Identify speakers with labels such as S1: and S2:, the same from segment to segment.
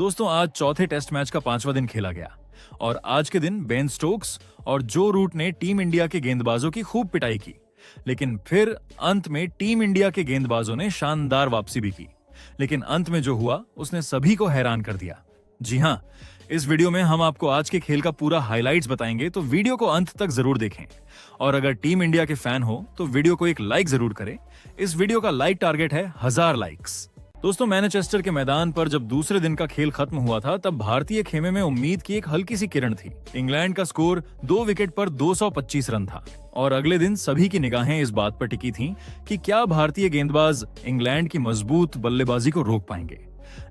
S1: दोस्तों, आज चौथे टेस्ट मैच का 5वां दिन खेला गया और आज के दिन बेन स्टोक्स और जो रूट ने टीम इंडिया के गेंदबाजों की खूब पिटाई की, लेकिन फिर अंत में टीम इंडिया के गेंदबाजों ने शानदार वापसी भी की। लेकिन अंत में जो हुआ उसने सभी को हैरान कर दिया। जी हाँ, इस वीडियो में हम आपको आज के खेल का पूरा हाइलाइट्स बताएंगे, तो वीडियो को अंत तक जरूर देखें। और अगर टीम इंडिया के फैन हो तो वीडियो को एक लाइक जरूर करें। इस वीडियो का लाइक टारगेट है 1000 लाइक्स। दोस्तों, मैनचेस्टर के मैदान पर जब दूसरे दिन का खेल खत्म हुआ था तब भारतीय खेमे में उम्मीद की एक हल्की सी किरण थी। इंग्लैंड का स्कोर 2 विकेट पर 225 रन था और अगले दिन सभी की निगाहें इस बात पर टिकी थीं कि क्या भारतीय गेंदबाज इंग्लैंड की मजबूत बल्लेबाजी को रोक पाएंगे।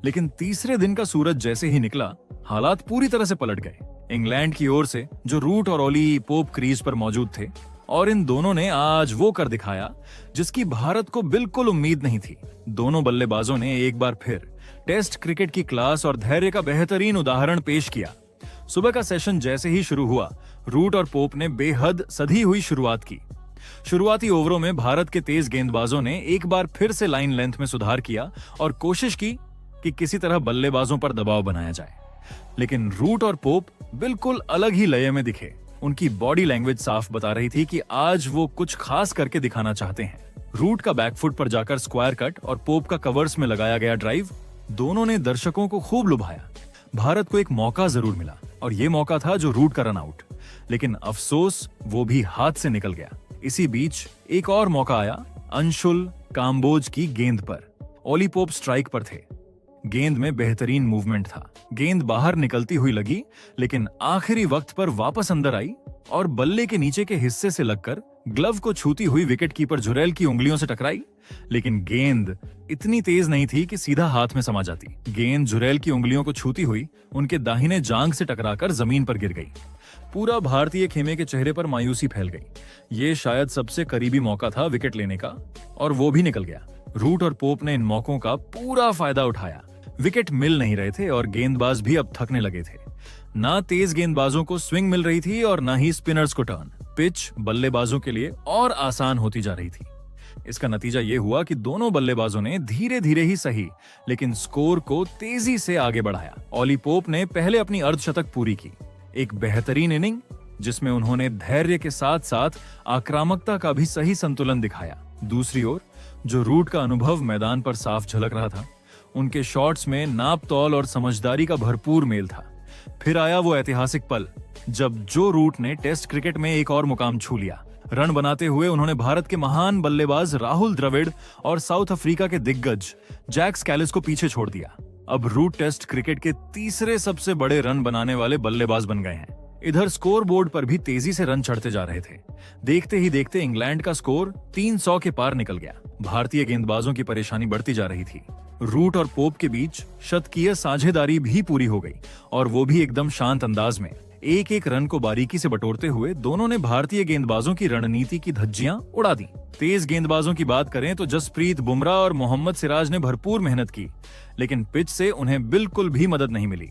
S1: लेकिन तीसरे दिन का सूरज जैसे ही निकला, हालात पूरी तरह से पलट गए। इंग्लैंड की ओर से जो रूट और ओली पोप क्रीज पर मौजूद थे और इन दोनों ने आज वो कर दिखाया जिसकी भारत को बिल्कुल उम्मीद नहीं थी। दोनों बल्लेबाजों ने एक बार फिर टेस्ट क्रिकेट की क्लास और धैर्य का बेहतरीन उदाहरण पेश किया। सुबह का सेशन जैसे ही शुरू हुआ, रूट और पोप ने बेहद सधी हुई शुरुआत की। शुरुआती ओवरों में भारत के तेज गेंदबाजों ने एक बार फिर से लाइन लेंथ में सुधार किया और कोशिश की कि किसी तरह बल्लेबाजों पर दबाव बनाया जाए। लेकिन रूट और पोप बिल्कुल अलग ही लय में दिखे। उनकी बॉडी लैंग्वेज साफ बता रही थी कि आज वो कुछ खास करके दिखाना चाहते हैं। रूट का बैकफुट पर जाकर स्क्वायर कट और पोप का कवर्स में लगाया गया ड्राइव, दोनों ने दर्शकों को खूब लुभाया। भारत को एक मौका जरूर मिला और ये मौका था जो रूट का रन आउट, लेकिन अफसोस वो भी हाथ से निकल गया। इसी बीच एक और मौका आया अंशुल काम्बोज की गेंद पर। ओली पोप स्ट्राइक पर थे। गेंद में बेहतरीन मूवमेंट था। गेंद बाहर निकलती हुई लगी, लेकिन आखिरी वक्त पर वापस अंदर आई और बल्ले के नीचे के हिस्से से लगकर ग्लव को छूती हुई विकेट कीपर जुरैल की उंगलियों से टकराई। लेकिन गेंद इतनी तेज नहीं थी कि सीधा हाथ में समा जाती। गेंद जुरैल की उंगलियों को छूती हुई उनके दाहिने जांघ से टकराकर जमीन पर गिर गई। पूरा भारतीय खेमे के चेहरे पर मायूसी फैल गई। ये शायद सबसे करीबी मौका था विकेट लेने का और वो भी निकल गया। रूट और पोप ने इन मौकों का पूरा फायदा उठाया। विकेट मिल नहीं रहे थे और गेंदबाज भी अब थकने लगे थे। ना तेज गेंदबाजों को स्विंग मिल रही थी और ना ही स्पिनर्स को टर्न। पिच बल्लेबाजों के लिए और आसान होती जा रही थी। इसका नतीजा ये हुआ कि दोनों बल्लेबाजों ने धीरे धीरे ही सही, लेकिन स्कोर को तेजी से आगे बढ़ाया। ओली पोप ने पहले अपनी अर्धशतक पूरी की, एक बेहतरीन इनिंग जिसमें उन्होंने धैर्य के साथ साथ आक्रामकता का भी सही संतुलन दिखाया। दूसरी ओर जो रूट का अनुभव मैदान पर साफ झलक रहा था, उनके शॉट्स में नाप तौल और समझदारी का भरपूर मेल था। फिर आया वो ऐतिहासिक पल जब जो रूट ने टेस्ट क्रिकेट में एक और मुकाम छू लिया। रन बनाते हुए उन्होंने भारत के महान बल्लेबाज राहुल द्रविड़ और साउथ अफ्रीका के दिग्गज जैक स्कैलिस को पीछे छोड़ दिया। अब रूट टेस्ट क्रिकेट के तीसरे सबसे बड़े रन बनाने वाले बल्लेबाज बन गए हैं। इधर स्कोर बोर्ड पर भी तेजी से रन चढ़ते जा रहे थे। देखते ही देखते इंग्लैंड का स्कोर 300 के पार निकल गया। भारतीय गेंदबाजों की परेशानी बढ़ती जा रही थी। रूट और पोप के बीच शतकीय साझेदारी भी पूरी हो गई और वो भी एकदम शांत अंदाज में। एक एक रन को बारीकी से बटोरते हुए दोनों ने भारतीय गेंदबाजों की रणनीति की धज्जियां उड़ा दी। तेज गेंदबाजों की बात करें तो जसप्रीत बुमराह और मोहम्मद सिराज ने भरपूर मेहनत की, लेकिन पिच से उन्हें बिल्कुल भी मदद नहीं मिली।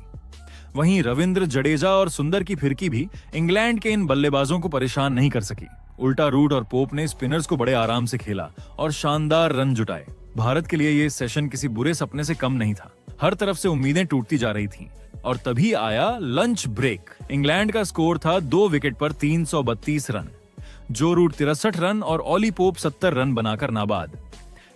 S1: वहीं रविंद्र जडेजा और सुंदर की फिरकी भी इंग्लैंड के इन बल्लेबाजों को परेशान नहीं कर सकी। उल्टा रूट और पोप ने स्पिनर्स को बड़े आराम से खेला और शानदार रन जुटाए। भारत के लिए ये सेशन किसी बुरे सपने से कम नहीं था। हर तरफ से उम्मीदें टूटती जा रही थीं और तभी आया लंच ब्रेक। इंग्लैंड का स्कोर था 2 विकेट पर 332 रन। जो रूट 63 रन और ओली पोप 70 रन बनाकर नाबाद।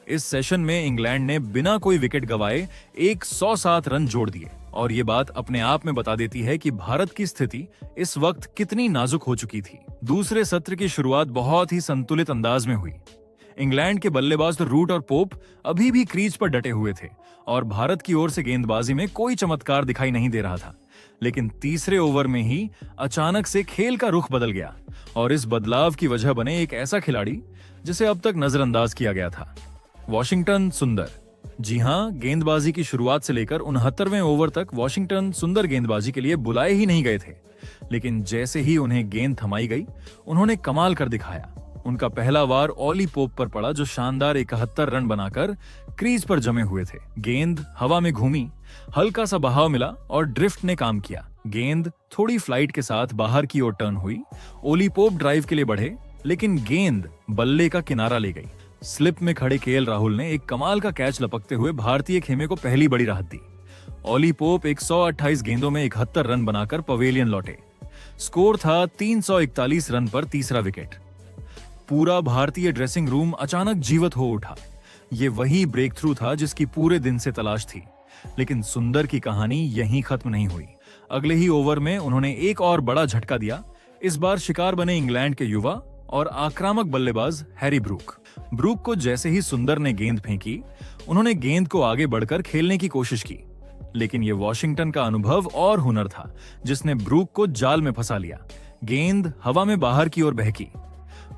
S1: इस सेशन में इंग्लैंड ने बिना कोई विकेट गवाए 107 रन जोड़ दिए और ये बात अपने आप में बता देती है कि भारत की स्थिति इस वक्त कितनी नाजुक हो चुकी थी। दूसरे सत्र की शुरुआत बहुत ही संतुलित अंदाज में हुई। इंग्लैंड के बल्लेबाज रूट और पोप अभी भी क्रीज पर डटे हुए थे और भारत की ओर से गेंदबाजी में कोई चमत्कार दिखाई नहीं दे रहा था। लेकिन तीसरे ओवर में ही अचानक से खेल का रुख बदल गया और इस बदलाव की वजह बने एक ऐसा खिलाड़ी जिसे अब तक नजरअंदाज किया गया था, वॉशिंगटन सुंदर। जी हां, गेंदबाजी की शुरुआत से लेकर 69वें ओवर तक वॉशिंगटन सुंदर गेंदबाजी के लिए बुलाए ही नहीं गए थे, लेकिन जैसे ही उन्हें गेंद थमाई गई उन्होंने कमाल कर दिखाया। उनका पहला वार ओली पोप पर पड़ा जो शानदार 71 रन बनाकर क्रीज पर जमे हुए थे। गेंद हवा में घूमी, हल्का सा बहाव मिला और ड्रिफ्ट ने काम किया। गेंद थोड़ी फ्लाइट के साथ बाहर की ओर टर्न हुई। ओली पोप ड्राइव के लिए बढ़े, लेकिन गेंद बल्ले का किनारा ले गई। स्लिप में खड़े केएल राहुल ने एक कमाल का कैच लपकते हुए भारतीय खेमे को पहली बड़ी राहत दी। ऑली पोप 128 गेंदों में 71 रन बनाकर पवेलियन लौटे। स्कोर था 341 रन पर तीसरा विकेट। पूरा भारतीय ड्रेसिंग रूम अचानक जीवत हो उठा। ये वही ब्रेक थ्रू था जिसकी पूरे दिन से तलाश थी। लेकिन सुंदर की कहानी यहीं खत्म नहीं हुई। अगले ही ओवर में उन्होंने एक और बड़ा झटका दिया। इस बार शिकार बने इंग्लैंड के युवा और आक्रामक बल्लेबाज हैरी ब्रूक। ब्रूक को जैसे ही सुंदर ने गेंद फेंकी, उन्होंने गेंद को आगे बढ़कर खेलने की कोशिश की। लेकिन यह वॉशिंगटन का अनुभव और हुनर था जिसने ब्रूक को जाल में फंसा लिया। गेंद हवा में बाहर की ओर बहकी।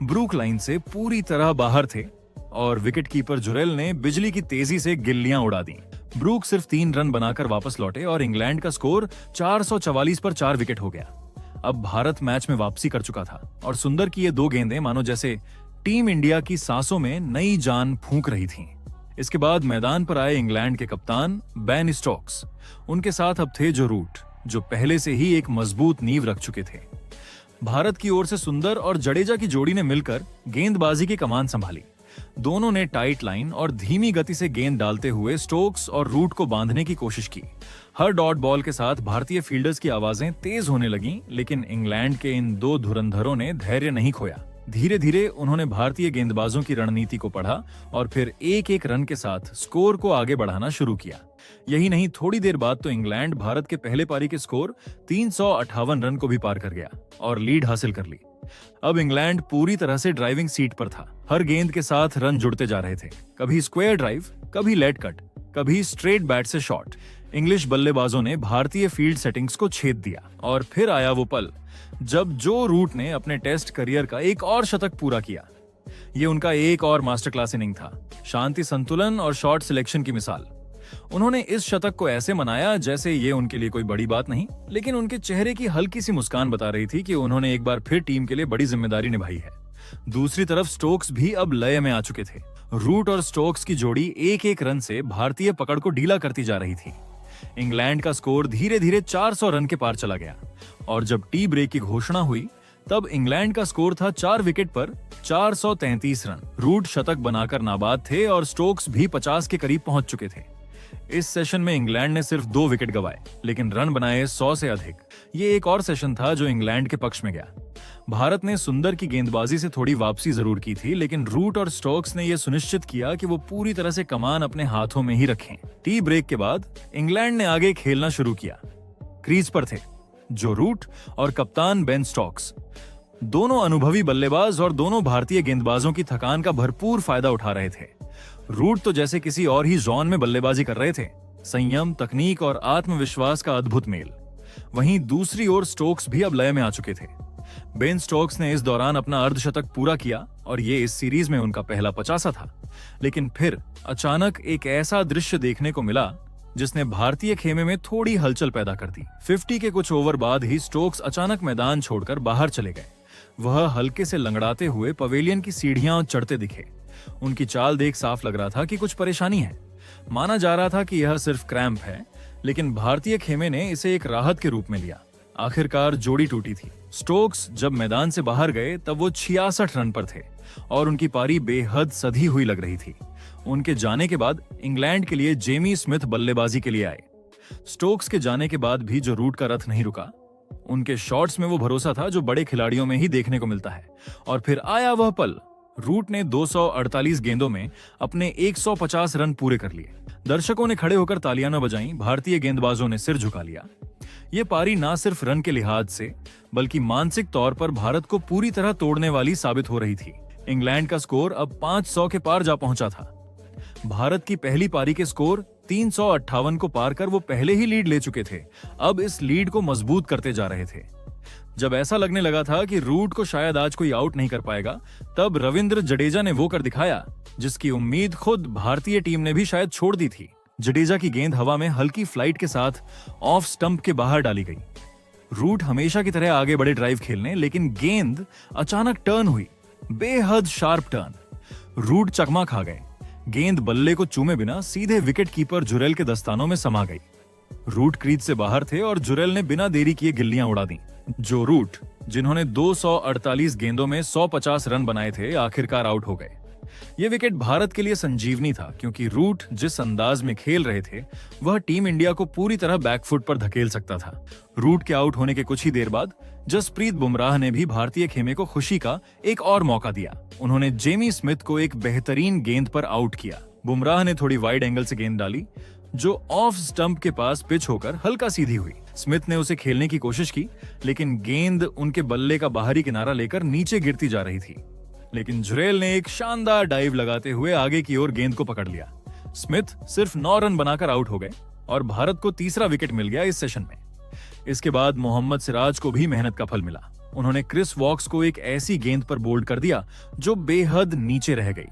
S1: ब्रूक लाइन से पूरी तरह बाहर थे और विकेटकीपर जुरेल ने बिजली की तेजी से गिल्लियां उड़ा दी। ब्रूक सिर्फ 3 रन बनाकर वापस लौटे और इंग्लैंड का स्कोर 444 पर 4 विकेट हो गया। अब भारत मैच में वापसी कर चुका था और सुंदर की ये 2 गेंदें मानो जैसे टीम इंडिया की सांसों में नई जान फूंक रही थीं। इसके बाद मैदान पर आए इंग्लैंड के कप्तान बेन स्टोक्स। उनके साथ अब थे जो रूट, जो पहले से ही एक मजबूत नींव रख चुके थे। भारत की ओर से सुंदर और जडेजा की जोड़ी ने मिलकर गेंदबाजी की कमान संभाली। दोनों ने टाइट लाइन और धीमी गति से गेंद डालते हुए स्टोक्स और रूट को बांधने की कोशिश की। हर डॉट बॉल के साथ भारतीय फील्डर्स की आवाजें तेज होने लगीं, लेकिन इंग्लैंड के इन 2 धुरंधरों ने धैर्य नहीं खोया। धीरे धीरे उन्होंने भारतीय गेंदबाजों की रणनीति को पढ़ा और फिर एक-एक रन के साथ स्कोर को आगे बढ़ाना शुरू किया। यही नहीं, थोड़ी देर बाद तो इंग्लैंड भारत के पहले पारी के स्कोर 358 रन को भी पार कर गया और लीड हासिल कर ली। अब इंग्लैंड पूरी तरह से ड्राइविंग सीट पर था। हर गेंद के साथ रन जुड़ते जा रहे थे। कभी स्क्वायर ड्राइव, कभी लेट कट, कभी स्ट्रेट बैट से शॉट। इंग्लिश बल्लेबाजों ने भारतीय फील्ड सेटिंग्स को छेद दिया और फिर आया वो पल जब जो रूट ने अपने टेस्ट करियर का एक और शतक पूरा किया। ये उनका एक और मास्टर क्लास इनिंग था, शांति, संतुलन और शॉट सिलेक्शन की मिसाल। उन्होंने इस शतक को ऐसे मनाया जैसे ये उनके लिए कोई बड़ी बात नहीं, लेकिन उनके चेहरे की हल्की सी मुस्कान बता रही थी कि उन्होंने एक बार फिर टीम के लिए बड़ी जिम्मेदारी निभाई है। दूसरी तरफ स्टोक्स भी अब लय में आ चुके थे। रूट और स्टोक्स की जोड़ी एक-एक रन से भारतीय पकड़ को ढीला करती जा रही थी। इंग्लैंड का स्कोर धीरे धीरे 400 रन के पार चला गया और जब टी ब्रेक की घोषणा हुई तब इंग्लैंड का स्कोर था 4 विकेट पर 433 रन। रूट शतक बनाकर नाबाद थे और स्टोक्स भी 50 के करीब पहुंच चुके थे। इस सेशन में इंग्लैंड ने सिर्फ 2 विकेट गंवाए, लेकिन रन बनाए 100 से अधिक। ये एक और सेशन था जो इंग्लैंड के पक्ष में गया। भारत ने सुंदर की गेंदबाजी से थोड़ी वापसी जरूर की थी, लेकिन रूट और स्टोक्स ने यह सुनिश्चित किया कि वो पूरी तरह से कमान अपने हाथों में ही रखें। टी ब्रेक के बाद इंग्लैंड ने आगे खेलना शुरू किया। क्रीज पर थे जो रूट और कप्तान बेन स्टोक्स, दोनों अनुभवी बल्लेबाज और दोनों भारतीय गेंदबाजों की थकान का भरपूर फायदा उठा रहे थे। रूट तो जैसे किसी और ही जोन में बल्लेबाजी कर रहे थे, संयम, तकनीक और आत्मविश्वास का अद्भुत मेल। वहीं दूसरी ओर स्टोक्स भी अब लय में आ चुके थे। बेन स्टोक्स ने इस दौरान अपना अर्धशतक पूरा किया और ये इस सीरीज में उनका पहला 50 था। लेकिन फिर अचानक एक ऐसा दृश्य देखने को मिला जिसने भारतीय खेमे में थोड़ी हलचल पैदा कर दी। 50 के कुछ ओवर बाद ही स्टोक्स अचानक मैदान छोड़कर बाहर चले गए। वह हल्के से लंगड़ाते हुए पवेलियन की सीढ़ियां चढ़ते दिखे। उनकी चाल देख साफ लग रहा था कि कुछ परेशानी है। माना जा रहा था कि यह सिर्फ क्रैम्प है, लेकिन भारतीय खेमे ने इसे एक राहत के रूप में लिया। आखिरकार जोड़ी टूटी थी। स्टोक्स जब मैदान से बाहर गए तब वो 66 रन पर थे और उनकी पारी बेहद सधी हुई लग रही थी। उनके जाने के बाद इंग्लैंड के लिए जेमी स्मिथ बल्लेबाजी के लिए आए। स्टोक्स के जाने के बाद भी जो रूट का रथ नहीं रुका, उनके शॉट्स में वो भरोसा था जो बड़े खिलाड़ियों में ही देखने को मिलता है। और फिर आया वह पल। रूट ने 248 गेंदों में अपने 150 रन पूरे कर लिए। दर्शकों ने खड़े होकर तालियां न बजाईं, भारतीय गेंदबाजों ने सिर झुका लिया। ये पारी ना सिर्फ रन के लिहाज से बल्कि मानसिक तौर पर भारत को पूरी तरह तोड़ने वाली साबित हो रही थी। इंग्लैंड का स्कोर अब 500 के पार जा पहुंचा था। भारत की पहली पारी के स्कोर 358 को पार कर वो पहले ही लीड ले चुके थे। अब इस लीड को मजबूत करते जा रहे थे। जब ऐसा लगने लगा था कि रूट को शायद आज कोई आउट नहीं कर पाएगा, तब रविंद्र जडेजा ने वो कर दिखाया जिसकी उम्मीद खुद भारतीय टीम ने भी शायद छोड़ दी थी। जडेजा की गेंद हवा में हल्की फ्लाइट के साथ ऑफ स्टंप के बाहर डाली गई। रूट हमेशा की तरह आगे बढ़े ड्राइव खेलने, लेकिन गेंद अचानक टर्न हुई, बेहद शार्प टर्न। रूट चकमा खा गए। गेंद बल्ले को चूमे बिना सीधे विकेट कीपर जुरेल के दस्तानों में समा गई। रूट क्रीज से बाहर थे और जुरेल ने बिना देरी किए गिल्लियां उड़ा दी। जो रूट, जिन्होंने 248 गेंदों में 150 रन बनाए थे, आखिरकार आउट हो गए। ये विकेट भारत के लिए संजीवनी था, क्योंकि रूट जिस अंदाज में खेल रहे थे वह टीम इंडिया को पूरी तरह बैकफुट पर धकेल सकता था। रूट के आउट होने के कुछ ही देर बाद जसप्रीत बुमराह ने भी भारतीय खेमे को खुशी का एक और मौका दिया। उन्होंने जेमी स्मिथ को एक बेहतरीन गेंद पर आउट किया। बुमराह ने थोड़ी वाइड एंगल से गेंद डाली जो ऑफ स्टंप के पास पिच होकर हल्का सीधी हुई। स्मिथ ने उसे खेलने की कोशिश की, लेकिन गेंद उनके बल्ले का बाहरी किनारा लेकर नीचे गिरती जा रही थी। लेकिन जुरेल ने एक शानदार डाइव लगाते हुए आगे की ओर गेंद को पकड़ लिया। स्मिथ सिर्फ 9 रन बनाकर आउट हो गए और भारत को तीसरा विकेट मिल गया इस सेशन में। इसके बाद मोहम्मद सिराज को भी मेहनत का फल मिला। उन्होंने क्रिस वॉक्स को एक ऐसी गेंद पर बोल्ड कर दिया जो बेहद नीचे रह गई।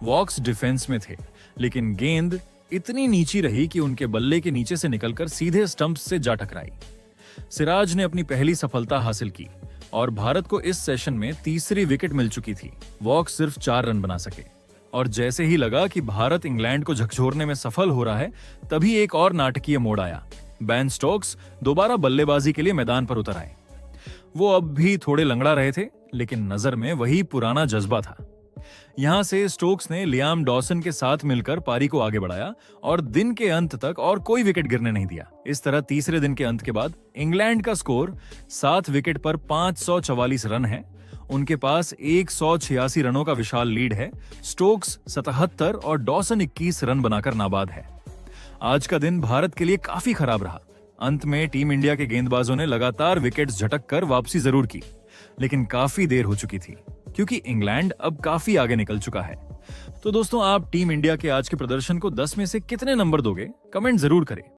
S1: वॉक्स डिफेंस में थे, लेकिन गेंद इतनी नीची रही कि उनके बल्ले के नीचे से निकलकर सीधे स्टंप से जा टकराई। सिराज ने अपनी पहली सफलता हासिल की और भारत को इस सेशन में तीसरी विकेट मिल चुकी थी। वॉक्स सिर्फ 4 रन बना सके और जैसे ही लगा कि भारत इंग्लैंड को झकझोरने में सफल हो रहा है, तभी एक और नाटकीय मोड़ आया। बेन स्टोक्स दोबारा बल्लेबाजी के लिए मैदान पर उतर आए। वो अब भी थोड़े लंगड़ा रहे थे, लेकिन नजर में वही पुराना जज्बा था। यहां से स्टोक्स ने लियाम डॉसन के साथ मिलकर पारी को आगे बढ़ाया और दिन के अंत तक और कोई विकेट गिरने नहीं दिया। इस तरह तीसरे दिन के अंत के बाद इंग्लैंड का स्कोर 7 विकेट पर 544 रन है। उनके पास 186 रनों का विशाल लीड है। स्टोक्स 77 और डॉसन 21 रन बनाकर नाबाद है। आज का दिन भारत के लिए काफी खराब रहा। अंत में टीम इंडिया के गेंदबाजों ने लगातार विकेट्स झटक कर वापसी जरूर की, लेकिन काफी देर हो चुकी थी क्योंकि इंग्लैंड अब काफी आगे निकल चुका है। तो दोस्तों, आप टीम इंडिया के आज के प्रदर्शन को 10 में से कितने नंबर दोगे? कमेंट जरूर करें।